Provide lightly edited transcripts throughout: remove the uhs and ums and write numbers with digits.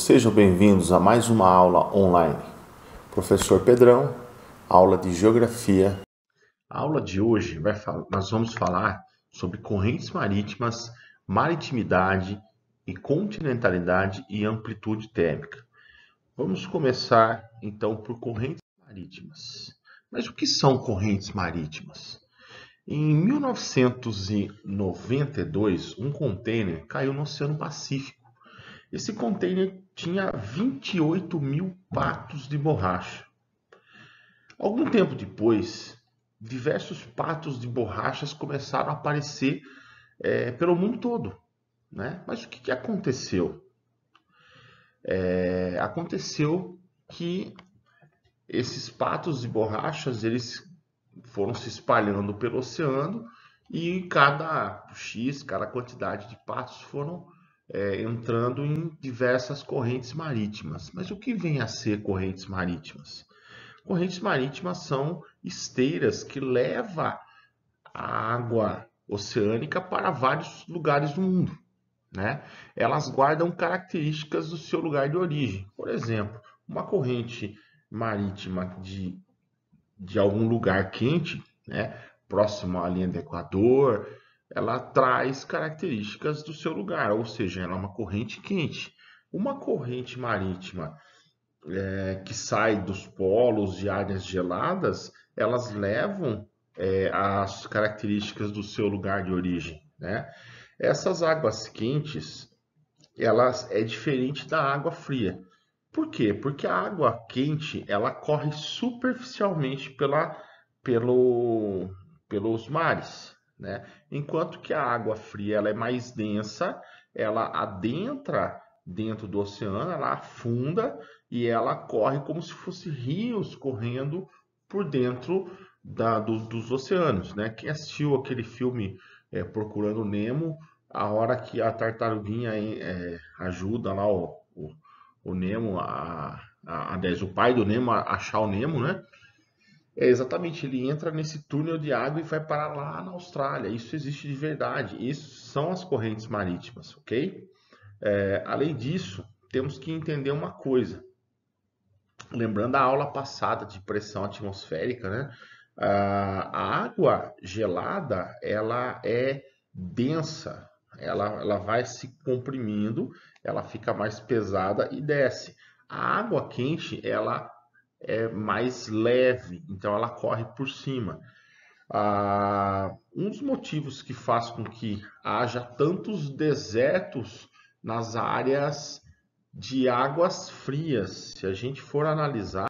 sejam bem-vindos a mais uma aula online. Professor Pedrão, aula de Geografia. A aula de hoje nós vamos falar sobre correntes marítimas, maritimidade e continentalidade e amplitude térmica. Vamos começar então por correntes marítimas. Mas o que são correntes marítimas? Em 1992, um container caiu no Oceano Pacífico. Esse container tinha 28 mil patos de borracha. Algum tempo depois, diversos patos de borrachas começaram a aparecer pelo mundo todo, né? Mas o que aconteceu? Aconteceu que esses patos de borrachas eles foram se espalhando pelo oceano e cada quantidade de patos foram entrando em diversas correntes marítimas. Mas o que vem a ser correntes marítimas? Correntes marítimas são esteiras que levam a água oceânica para vários lugares do mundo, né? Elas guardam características do seu lugar de origem. Por exemplo, uma corrente marítima de algum lugar quente, né, próximo à linha do Equador, ela traz características do seu lugar, ou seja, ela é uma corrente quente. Uma corrente marítima que sai dos polos de áreas geladas, elas levam as características do seu lugar de origem, né? Essas águas quentes, elas é diferente da água fria. Por quê? Porque a água quente, ela corre superficialmente pelos mares, né? Enquanto que a água fria ela é mais densa, ela adentra dentro do oceano, ela afunda e ela corre como se fossem rios correndo por dentro dos oceanos, né? Quem assistiu aquele filme Procurando Nemo, a hora que a tartaruguinha ajuda lá o Nemo, aliás, o pai do Nemo a achar o Nemo, né? Exatamente, ele entra nesse túnel de água e vai parar lá na Austrália. Isso existe de verdade. Isso são as correntes marítimas, ok? Além disso, temos que entender uma coisa. Lembrando a aula passada de pressão atmosférica, né? A água gelada, ela é densa. Ela vai se comprimindo, ela fica mais pesada e desce. A água quente, ela é mais leve, então ela corre por cima. Um dos motivos que faz com que haja tantos desertos nas áreas de águas frias, se a gente for analisar,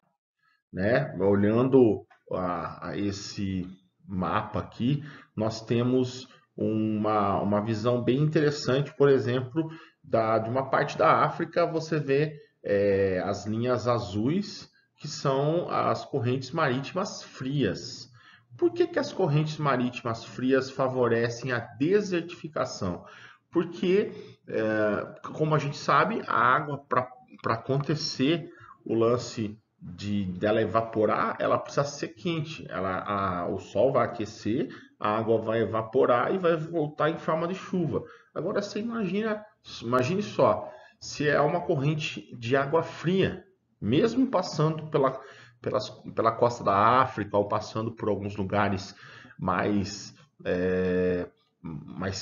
né, olhando a esse mapa aqui, nós temos uma visão bem interessante, por exemplo, de uma parte da África, você vê as linhas azuis, que são as correntes marítimas frias. Por que as correntes marítimas frias favorecem a desertificação? Porque, como a gente sabe, a água, para acontecer o lance dela evaporar, ela precisa ser quente. O sol vai aquecer, a água vai evaporar e vai voltar em forma de chuva. Agora você imagine só, se é uma corrente de água fria, mesmo passando pela costa da África ou passando por alguns lugares mais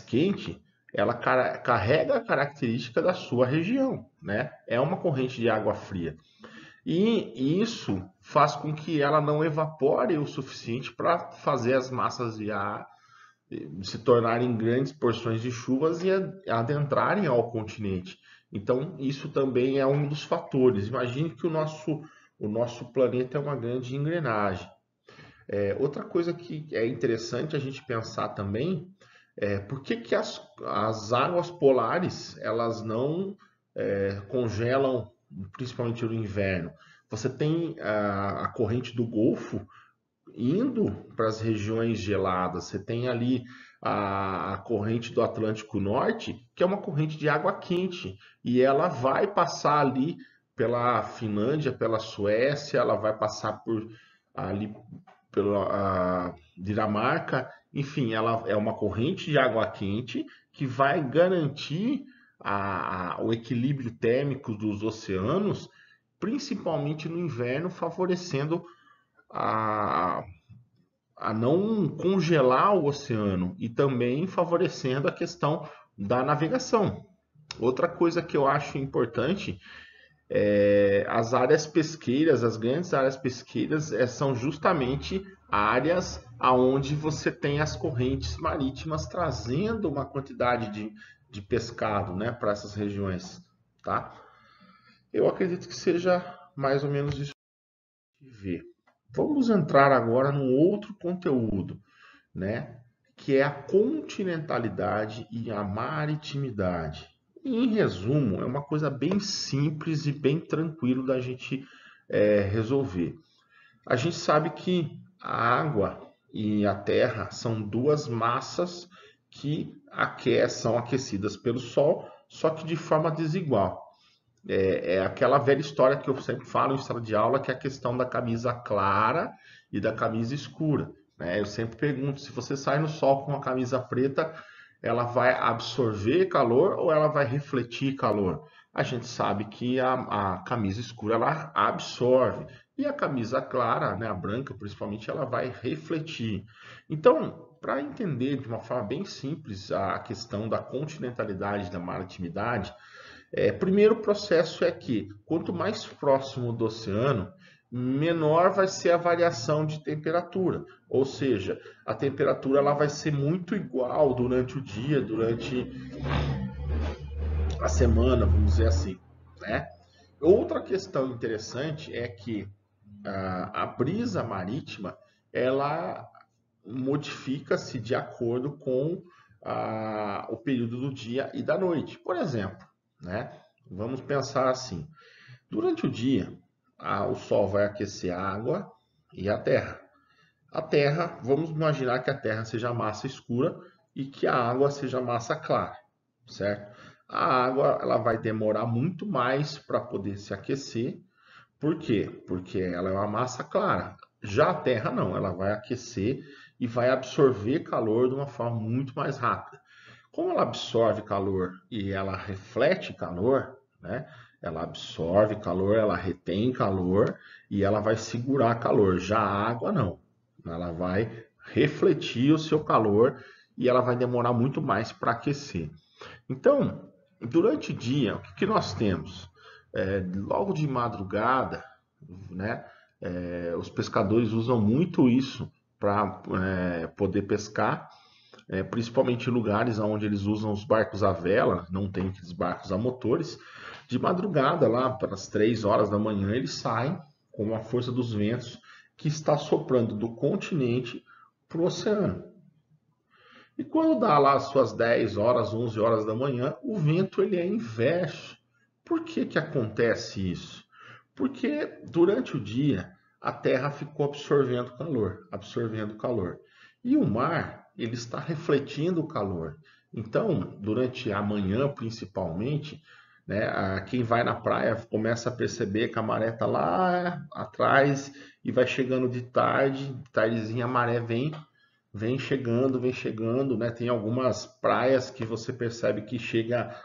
quente, ela carrega a característica da sua região, né? É uma corrente de água fria. E isso faz com que ela não evapore o suficiente para fazer as massas de ar se tornarem grandes porções de chuvas e adentrarem ao continente. Então, isso também é um dos fatores. Imagine que o nosso planeta é uma grande engrenagem. Outra coisa que é interessante a gente pensar também é por que as águas polares elas não congelam, principalmente no inverno. Você tem a corrente do Golfo indo para as regiões geladas. Você tem ali a corrente do Atlântico Norte, que é uma corrente de água quente, e ela vai passar ali pela Finlândia, pela Suécia, ela vai passar ali pela Dinamarca, enfim, ela é uma corrente de água quente que vai garantir o equilíbrio térmico dos oceanos, principalmente no inverno, favorecendo a, a não congelar o oceano e também favorecendo a questão da navegação. Outra coisa que eu acho importante as áreas pesqueiras, as grandes áreas pesqueiras, são justamente áreas aonde você tem as correntes marítimas trazendo uma quantidade de pescado, né, para essas regiões, tá? Eu acredito que seja mais ou menos isso que vê. Vamos entrar agora num outro conteúdo, né, que é a continentalidade e a maritimidade. Em resumo, é uma coisa bem simples e bem tranquilo da gente resolver. A gente sabe que a água e a terra são duas massas que são aquecidas pelo Sol, só que de forma desigual. É aquela velha história que eu sempre falo em sala de aula, que é a questão da camisa clara e da camisa escura, né? Eu sempre pergunto, se você sai no sol com uma camisa preta, ela vai absorver calor ou ela vai refletir calor? A gente sabe que a camisa escura ela absorve e a camisa clara, né, a branca principalmente, ela vai refletir. Então, para entender de uma forma bem simples a questão da continentalidade e da maritimidade, primeiro processo é que, quanto mais próximo do oceano, menor vai ser a variação de temperatura. Ou seja, a temperatura ela vai ser muito igual durante o dia, durante a semana, vamos dizer assim, né? Outra questão interessante é que a brisa marítima ela modifica-se de acordo com o período do dia e da noite. Por exemplo, né? Vamos pensar assim: durante o dia, o Sol vai aquecer a água e a Terra. A Terra, vamos imaginar que a Terra seja massa escura e que a água seja massa clara, certo? A água ela vai demorar muito mais para poder se aquecer. Por quê? Porque ela é uma massa clara. Já a Terra não, ela vai aquecer e vai absorver calor de uma forma muito mais rápida. Como ela absorve calor e ela reflete calor, né? Ela absorve calor, ela retém calor e ela vai segurar calor. Já a água não. Ela vai refletir o seu calor e ela vai demorar muito mais para aquecer. Então, durante o dia, o que nós temos? Logo de madrugada, né? Os pescadores usam muito isso para poder pescar, principalmente em lugares onde eles usam os barcos à vela, não tem aqueles barcos a motores. De madrugada, lá para as 3 horas da manhã, eles saem com a força dos ventos que está soprando do continente para o oceano. E quando dá lá as suas 10 horas, 11 horas da manhã, o vento ele é inverso. Por que que acontece isso? Porque durante o dia a Terra ficou absorvendo calor, absorvendo calor. E o mar, ele está refletindo o calor. Então, durante a manhã principalmente, né, quem vai na praia começa a perceber que a maré está lá atrás e vai chegando de tarde, tardezinha a maré vem chegando, né? Tem algumas praias que você percebe que chega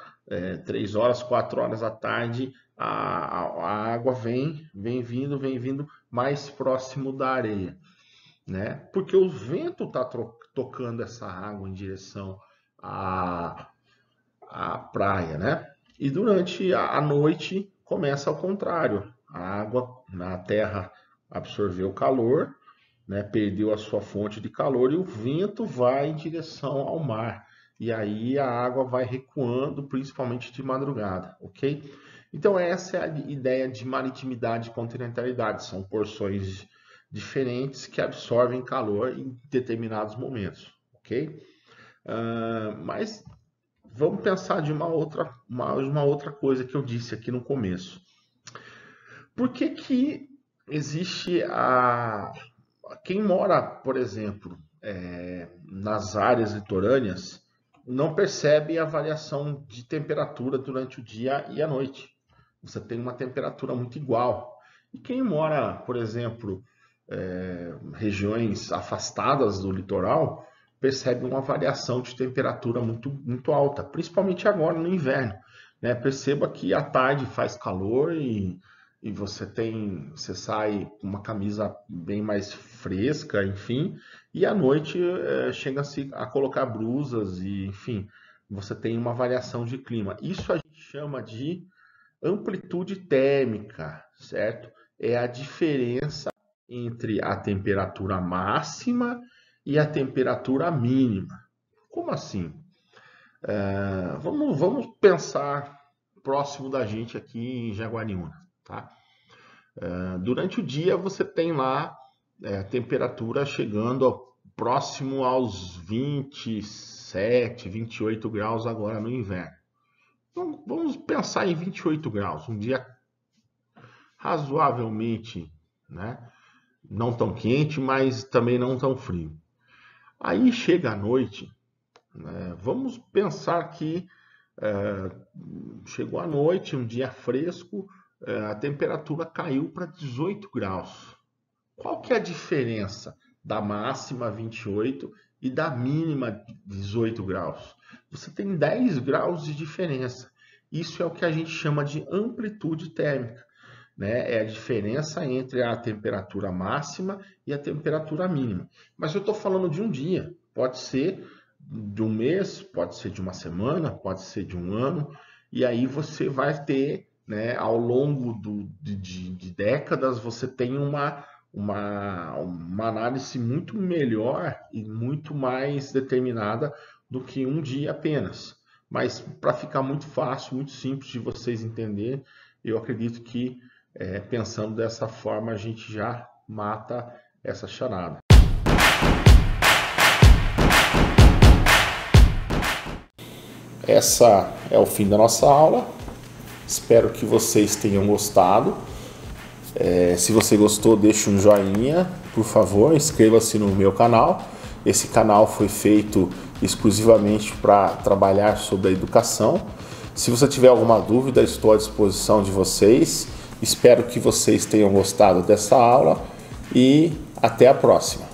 3 horas, 4 horas da tarde, a água vem vindo mais próximo da areia, né? Porque o vento está tocando essa água em direção à praia, né? E durante a noite começa ao contrário. A água na terra absorveu o calor, né, perdeu a sua fonte de calor e o vento vai em direção ao mar. E aí a água vai recuando, principalmente de madrugada, ok? Então essa é a ideia de maritimidade e continentalidade. São porções diferentes que absorvem calor em determinados momentos, ok? Mas vamos pensar de uma outra coisa que eu disse aqui no começo. Por que que existe quem mora, por exemplo, nas áreas litorâneas, não percebe a variação de temperatura durante o dia e a noite. Você tem uma temperatura muito igual. E quem mora, por exemplo, regiões afastadas do litoral, percebe uma variação de temperatura muito alta, principalmente agora no inverno, né? Perceba que à tarde faz calor e você sai com uma camisa bem mais fresca, enfim, e à noite chega-se a colocar blusas e, enfim, você tem uma variação de clima. Isso a gente chama de amplitude térmica, certo? É a diferença entre a temperatura máxima e a temperatura mínima. Como assim? Vamos pensar próximo da gente aqui em Jaguariúna, tá? Durante o dia você tem lá a temperatura chegando próximo aos 27, 28 graus agora no inverno. Então, vamos pensar em 28 graus, um dia razoavelmente, né? Não tão quente, mas também não tão frio. Aí chega a noite, né? Vamos pensar que chegou a noite, um dia fresco, a temperatura caiu para 18 graus. Qual que é a diferença da máxima 28 e da mínima 18 graus? Você tem 10 graus de diferença. Isso é o que a gente chama de amplitude térmica, né? É a diferença entre a temperatura máxima e a temperatura mínima. Mas eu estou falando de um dia, pode ser de um mês, pode ser de uma semana, pode ser de um ano, e aí você vai ter, né, ao longo de décadas, você tem uma análise muito melhor e muito mais determinada do que um dia apenas. Mas para ficar muito fácil, muito simples de vocês entenderem, eu acredito que pensando dessa forma a gente já mata essa charada. Essa é o fim da nossa aula. Espero que vocês tenham gostado. Se você gostou, deixe um joinha, por favor, inscreva-se no meu canal. Esse canal foi feito exclusivamente para trabalhar sobre a educação. Se você tiver alguma dúvida, estou à disposição de vocês. Espero que vocês tenham gostado dessa aula e até a próxima.